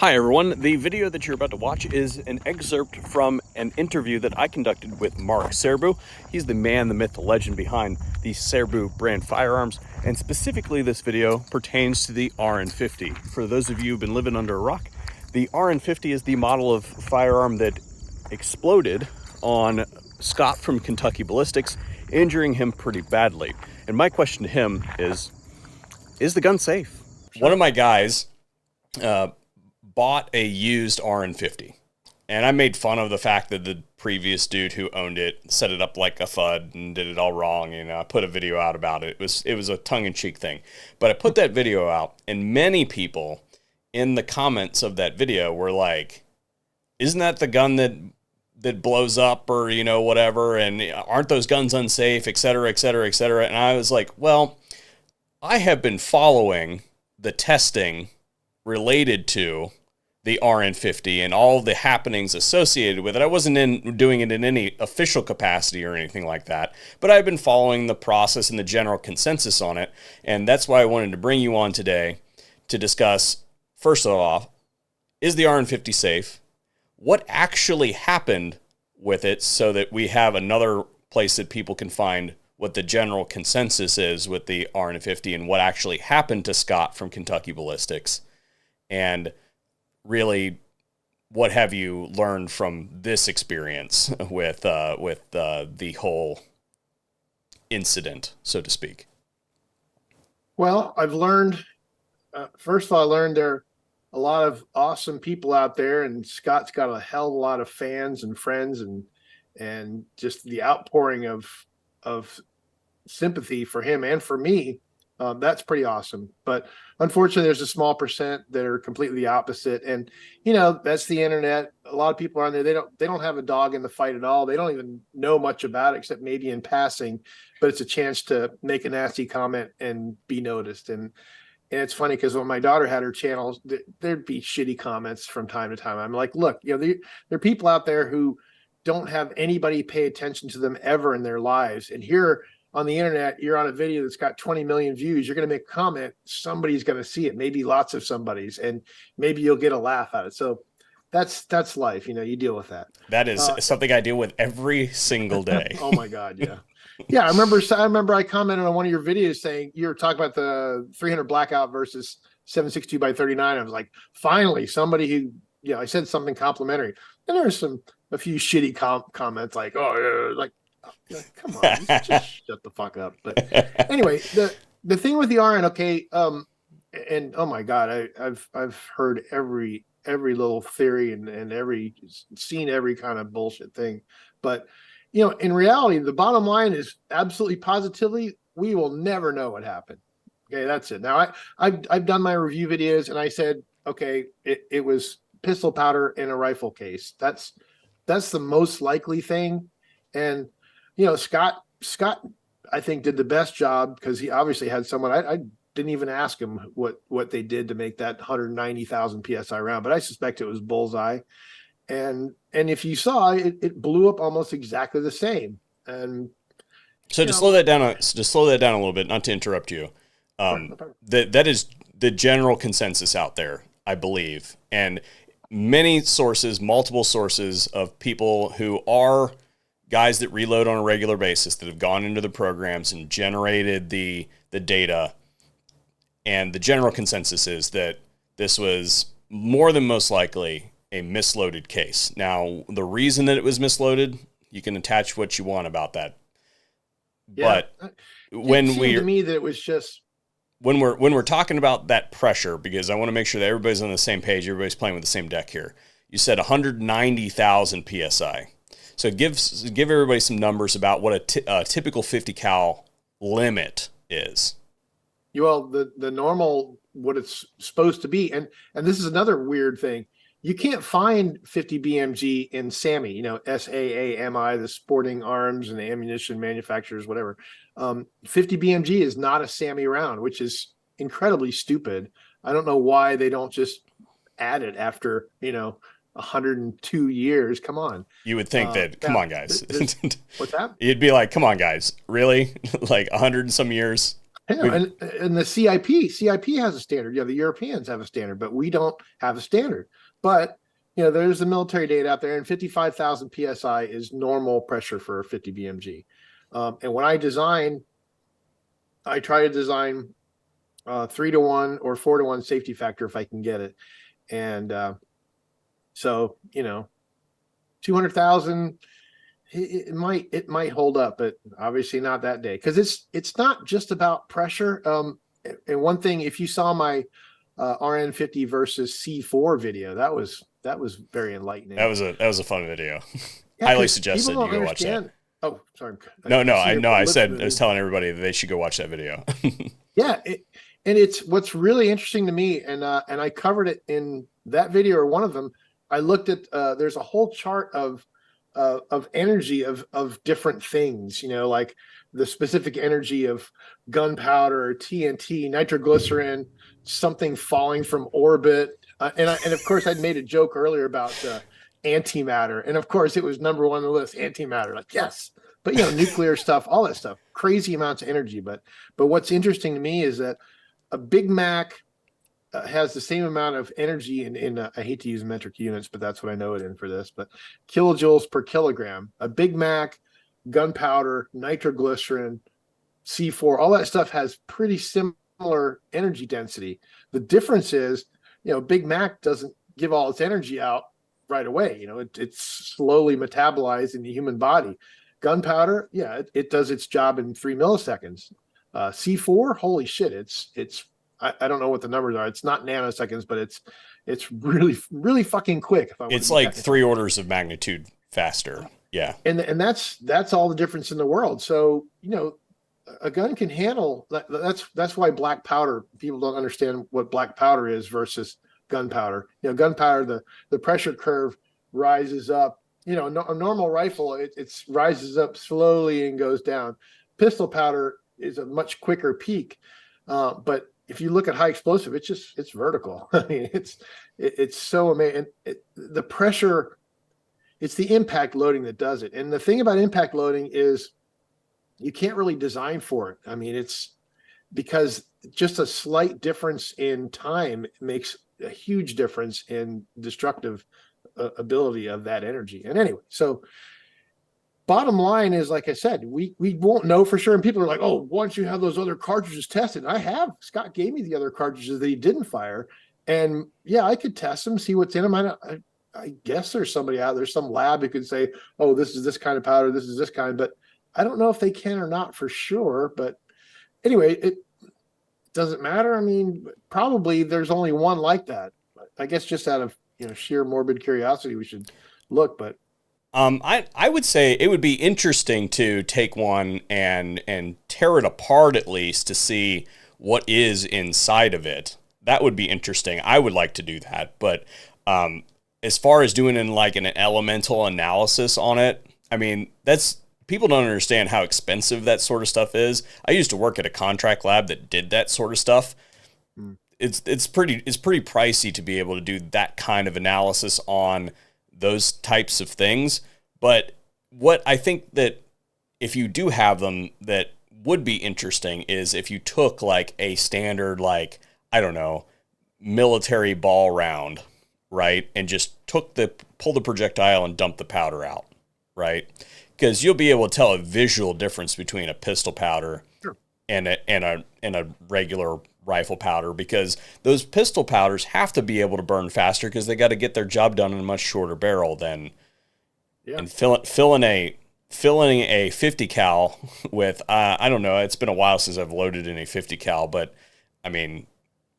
Hi everyone, the video that you're about to watch is an excerpt from an interview that I conducted with Mark Serbu. He's the man, the myth, the legend behind the Serbu brand firearms, and specifically this video pertains to the RN50. For those of you who've been living under a rock, the RN50 is the model of firearm that exploded on Scott from Kentucky Ballistics, injuring him pretty badly. And my question to him is the gun safe? One of my guys bought a used RN50, and I made fun of the fact that the previous dude who owned it set it up like a FUD and did it all wrong. I put a video out about it. It was a tongue-in-cheek thing, but I put that video out, and many people in the comments of that video were like, "Isn't that the gun that blows up, or whatever? And aren't those guns unsafe, et cetera, et cetera, et cetera?" And I was like, well, I have been following the testing related to the RN50 and all the happenings associated with it. I wasn't doing it in any official capacity or anything like that, but I've been following the process and the general consensus on it, and that's why I wanted to bring you on today to discuss, first of all, is the RN50 safe? What actually happened with it, so that we have another place that people can find what the general consensus is with the RN50 and what actually happened to Scott from Kentucky Ballistics. And really, what have you learned from this experience with the whole incident, so to speak? Well, I've learned, first of all, I learned there are a lot of awesome people out there, and Scott's got a hell of a lot of fans and friends, and just the outpouring of sympathy for him and for me. That's pretty awesome. But unfortunately, there's a small percent that are completely the opposite. And that's the internet. A lot of people are on there. They don't have a dog in the fight at all. They don't even know much about it except maybe in passing. But it's a chance to make a nasty comment and be noticed. And it's funny because when my daughter had her channel, there'd be shitty comments from time to time. I'm like, look, there are people out there who don't have anybody pay attention to them ever in their lives. And here on the internet, you're on a video that's got 20 million views. You're going to make a comment. Somebody's going to see it, maybe lots of somebody's, and maybe you'll get a laugh out of it. So that's life. You deal with that. That is something I deal with every single day. Oh my God. Yeah. Yeah. I remember I commented on one of your videos saying you were talking about the 300 blackout versus 762 by 39. I was like, finally, somebody who, I said something complimentary. And there was a few shitty comments like, oh, like, come on, just shut the fuck up. But anyway, the thing with the RN, okay, and oh my God, I've heard every little theory and seen every kind of bullshit thing. But in reality, the bottom line is absolutely positively, we will never know what happened. Okay, that's it. Now I've done my review videos and I said, okay, it was pistol powder in a rifle case. That's the most likely thing. And Scott, I think did the best job because he obviously had someone. I didn't even ask him what they did to make that 190,000 PSI round, but I suspect it was bullseye. And if you saw it blew up almost exactly the same. And so to slow that down a little bit, not to interrupt you, that is the general consensus out there, I believe, and many sources, multiple sources of people who are guys that reload on a regular basis, that have gone into the programs and generated the data. And the general consensus is that this was more than most likely a misloaded case. Now, the reason that it was misloaded, you can attach what you want about that. Yeah, but to me that it was just when we're talking about that pressure, because I want to make sure that everybody's on the same page, everybody's playing with the same deck here. You said 190,000 PSI. So give everybody some numbers about what a typical 50 cal limit is. Well, the normal, what it's supposed to be, and this is another weird thing. You can't find 50 BMG in SAAMI, SAAMI, the sporting arms and ammunition manufacturers, whatever. 50 BMG is not a SAAMI round, which is incredibly stupid. I don't know why they don't just add it after 102 years. Come on. You would think that, come on, guys. What's that? You'd be like, come on, guys. Really? Like 100 and some years? And the CIP has a standard. The Europeans have a standard, but we don't have a standard. But there's the military data out there, and 55,000 psi is normal pressure for 50 BMG. And when I try to design 3-to-1 or 4-to-1 safety factor if I can get it. And so 200,000. It might hold up, but obviously not that day, because it's not just about pressure. And one thing, if you saw my RN50 versus C4 video, that was very enlightening. That was a fun video. Highly suggested you go watch that. Oh, sorry. I said I was telling everybody that they should go watch that video. Yeah, and it's what's really interesting to me, and I covered it in that video, or one of them. I looked at there's a whole chart of energy of different things, like the specific energy of gunpowder, TNT, nitroglycerin, something falling from orbit, and of course I'd made a joke earlier about antimatter, and of course it was number one on the list, antimatter. Like, yes, but nuclear stuff, all that stuff, crazy amounts of energy. But what's interesting to me is that a Big Mac has the same amount of energy in I hate to use metric units, but that's what I know it in for this, but kilojoules per kilogram. A Big Mac, gunpowder, nitroglycerin, C4, all that stuff has pretty similar energy density. The difference is, Big Mac doesn't give all its energy out right away. It's slowly metabolized in the human body. Gunpowder, it does its job in 3 milliseconds. C4, holy shit, it's I don't know what the numbers are. It's not nanoseconds, but it's really, really fucking quick. It's like 3 orders of magnitude faster. Yeah. And that's all the difference in the world. So, a gun can handle that. That's why black powder, people don't understand what black powder is versus gunpowder. Gunpowder, the pressure curve rises up. A normal rifle, it rises up slowly and goes down. Pistol powder is a much quicker peak. But if you look at high explosive, it's vertical. I mean, it's so amazing. The pressure, it's the impact loading that does it. And the thing about impact loading is you can't really design for it. I mean, it's because just a slight difference in time makes a huge difference in destructive ability of that energy. And anyway, so bottom line is, like I said, we won't know for sure. And people are like, oh, once you have those other cartridges tested, I have. Scott gave me the other cartridges that he didn't fire. And yeah, I could test them, see what's in them. I guess there's somebody out there, some lab who could say, oh, this is this kind of powder, this is this kind. But I don't know if they can or not for sure. But anyway, it doesn't matter. I mean, probably there's only one like that. I guess just out of sheer morbid curiosity, we should look. But I would say it would be interesting to take one and tear it apart at least to see what is inside of it. That would be interesting. I would like to do that. But as far as doing an elemental analysis on it, I mean, people don't understand how expensive that sort of stuff is. I used to work at a contract lab that did that sort of stuff. It's pretty pricey to be able to do that kind of analysis on those types of things. But what I think that if you do have them, that would be interesting is if you took a standard, I don't know, military ball round, right? And just pull the projectile and dump the powder out, right? Because you'll be able to tell a visual difference between a pistol powder and a regular rifle powder, because those pistol powders have to be able to burn faster because they got to get their job done in a much shorter barrel than and filling a 50 cal with I don't know, it's been a while since I've loaded in a 50 cal, but I mean,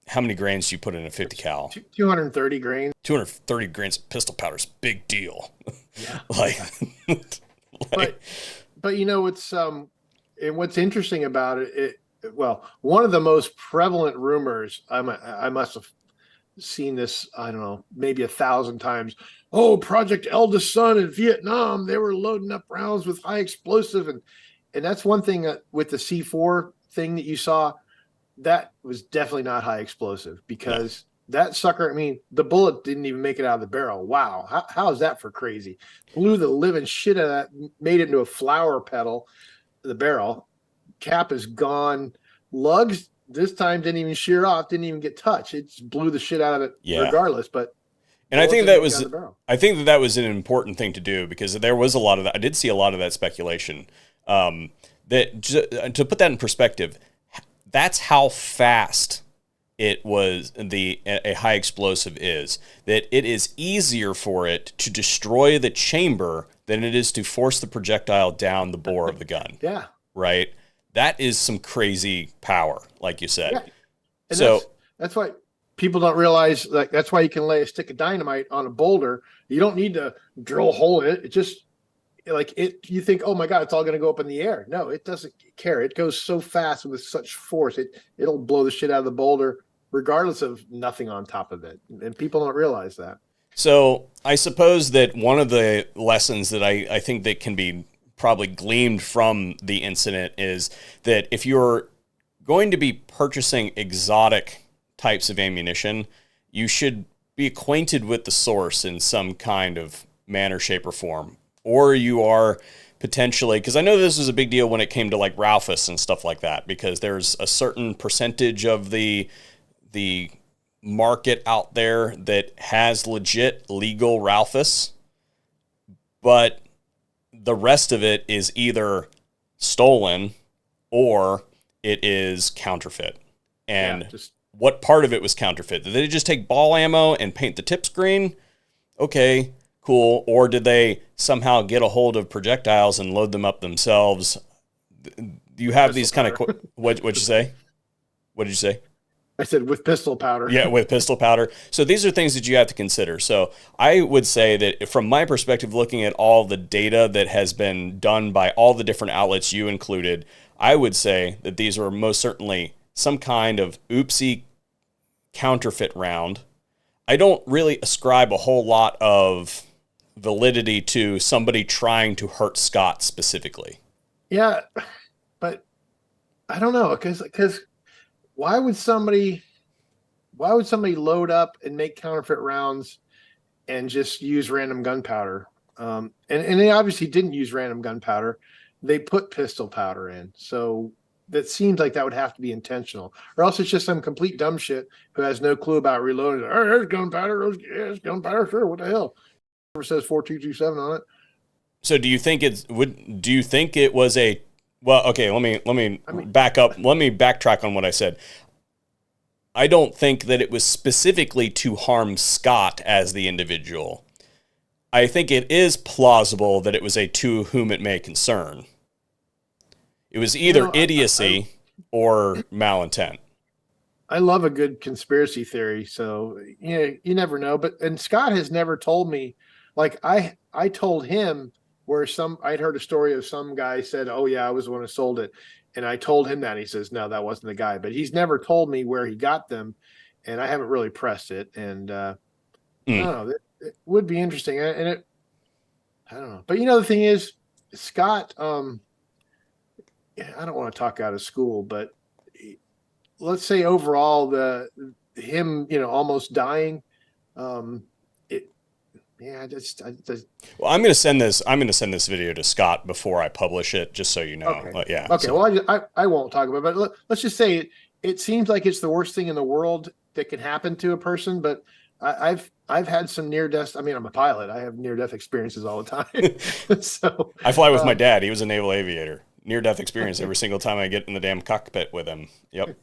how many grains do you put in a 50 cal? 230 grains. 230 grains of pistol powder is a big deal. Yeah. But what's interesting about it, well, one of the most prevalent rumors, I must have seen this, I don't know, maybe 1,000 times. Oh, Project Eldest Son in Vietnam, they were loading up rounds with high explosive. And that's one thing with the C4 thing that you saw, that was definitely not high explosive, because that sucker, I mean, the bullet didn't even make it out of the barrel. Wow. How is that for crazy? Blew the living shit out of that, made it into a flower petal, the barrel. Cap is gone. Lugs this time didn't even shear off, didn't even get touched. It just blew the shit out of it Yeah. regardless. But And I bullets think didn't that make it out was of the barrel. I think that that was an important thing to do because there was a lot of that. I did see a lot of that speculation. To put that in perspective, that's how fast it was a high explosive is. That it is easier for it to destroy the chamber than it is to force the projectile down the bore of the gun. Yeah. Right? That is some crazy power, like you said. Yeah. And So that's why people don't realize, like, that's why you can lay a stick of dynamite on a boulder. You don't need to drill a hole in it. It just, like, it, you think, oh my God, it's all going to go up in the air. No, it doesn't care. It goes so fast with such force. It'll blow the shit out of the boulder regardless of nothing on top of it. And people don't realize that. So I suppose that one of the lessons that I think that can be probably gleaned from the incident is that if you're going to be purchasing exotic types of ammunition, you should be acquainted with the source in some kind of manner, shape, or form. Or you are potentially, because I know this was a big deal when it came to like Raufoss and stuff like that, because there's a certain percentage of the market out there that has legit legal Raufoss, but the rest of it is either stolen or it is counterfeit. And what part of it was counterfeit? Did they just take ball ammo and paint the tips green? Okay, cool. Or did they somehow get a hold of projectiles and load them up themselves? You have these kind of what'd you say? What did you say? I said with pistol powder. Yeah, with pistol powder. So these are things that you have to consider. So I would say that from my perspective, looking at all the data that has been done by all the different outlets you included, I would say that these were most certainly some kind of oopsie counterfeit round. I don't really ascribe a whole lot of validity to somebody trying to hurt Scott specifically. Yeah, but I don't know, because why would somebody load up and make counterfeit rounds and just use random gunpowder? And they obviously didn't use random gunpowder. They put pistol powder in. So that seems like that would have to be intentional, or else it's just some complete dumb shit who has no clue about reloading. Oh, there's gunpowder. There's gunpowder. Sure, what the hell? It says 4227 on it. So do you think it was a, well, okay, let me back up. Let me backtrack on what I said. I don't think that it was specifically to harm Scott as the individual. I think it is plausible that it was a to whom it may concern. It was either idiocy or malintent. I love a good conspiracy theory, so you never know. And Scott has never told me, like I told him where I'd heard a story of some guy said, "Oh yeah, I was the one who sold it," and I told him that. And he says, "No, that wasn't the guy." But he's never told me where he got them, and I haven't really pressed it. And I don't know. It would be interesting, I don't know. But the thing is, Scott. I don't want to talk out of school, but let's say overall him almost dying. Yeah, well, I'm going to send this video to Scott before I publish it, just so you know. Okay. Yeah. Okay. So. Well, I won't talk about it, but let's just say it seems like it's the worst thing in the world that can happen to a person. But I've had some near death. I mean, I'm a pilot. I have near death experiences all the time. So I fly with my dad. He was a naval aviator. Near death experience every single time I get in the damn cockpit with him. Yep.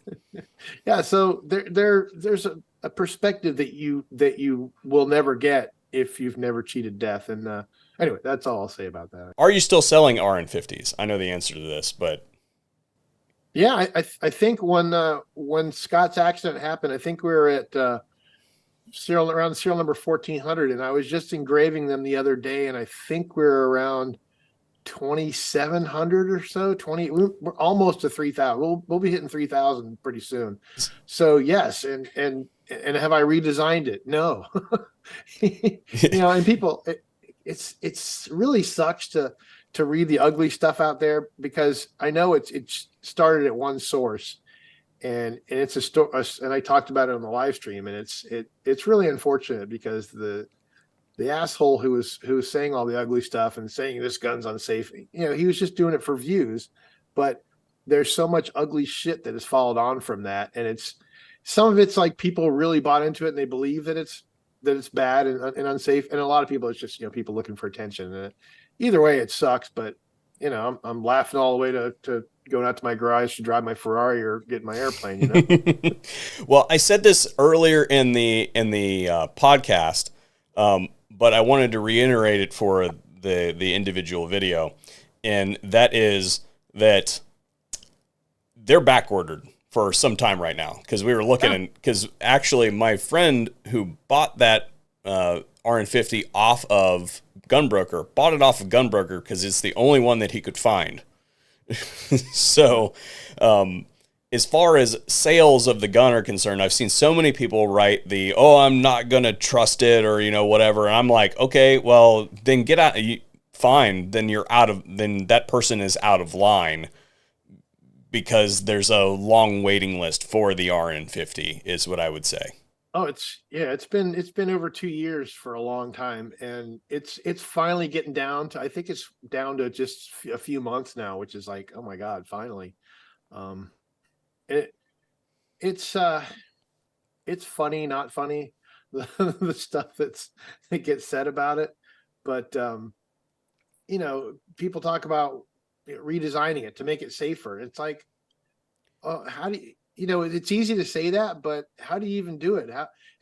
Yeah. So there's a perspective that you will never get if you've never cheated death. And anyway, that's all I'll say about that. Are you still selling RN50s? I know the answer to this, but yeah, I think when Scott's accident happened, I think we were at around serial number 1400, and I was just engraving them the other day, and I think we were around 2,700 or so. We're almost to 3,000. We'll be hitting 3,000 pretty soon. So yes, and have I redesigned it? No. And people, it's really sucks to read the ugly stuff out there, because I know it started at one source, and it's a story, and I talked about it on the live stream, and it's really unfortunate, because the asshole who was saying all the ugly stuff and saying this gun's unsafe, he was just doing it for views. But there's so much ugly shit that has followed on from that. And some of it's like people really bought into it and they believe that it's bad and unsafe. And a lot of people, it's just, people looking for attention. And either way, it sucks. But, I'm laughing all the way to going out to my garage to drive my Ferrari or get my airplane, Well, I said this earlier in the podcast, but I wanted to reiterate it for the individual video. And that is that they're back ordered for some time right now, because we were looking because actually my friend who bought that RN50 off of Gunbroker bought it off of Gunbroker because it's the only one that he could find. So as far as sales of the gun are concerned, I've seen so many people write I'm not gonna trust it, or whatever, and I'm like, okay, well then get out. Fine, then then that person is out of line, because there's a long waiting list for the RN50 is what I would say. Oh, it's been over 2 years for a long time, and it's finally getting down to, I think it's down to just a few months now, which is like, oh my God, finally. It's funny, not funny, the stuff that gets said about it, but people talk about redesigning it to make it safer. It's like, how do you, it's easy to say that, but how do you even do it?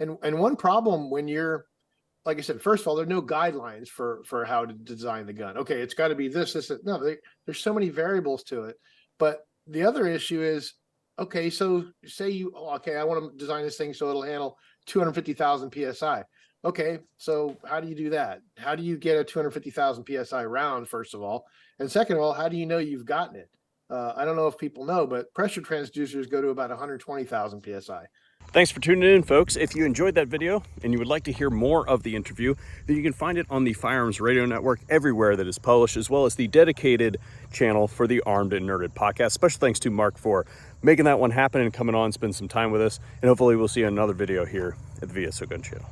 And one problem when you're, like I said, first of all, there are no guidelines for how to design the gun. Okay, it's got to be this. No, there's so many variables to it. But the other issue is, okay, so say I want to design this thing so it'll handle 250,000 PSI. Okay, so how do you do that? How do you get a 250,000 PSI round, first of all? And second of all, how do you know you've gotten it? I don't know if people know, but pressure transducers go to about 120,000 PSI. Thanks for tuning in, folks. If you enjoyed that video and you would like to hear more of the interview, then you can find it on the Firearms Radio Network everywhere that is published, as well as the dedicated channel for the Armed and Nerded podcast. Special thanks to Mark for making that one happen and coming on, spend some time with us. And hopefully we'll see another video here at the VSO Gun Channel.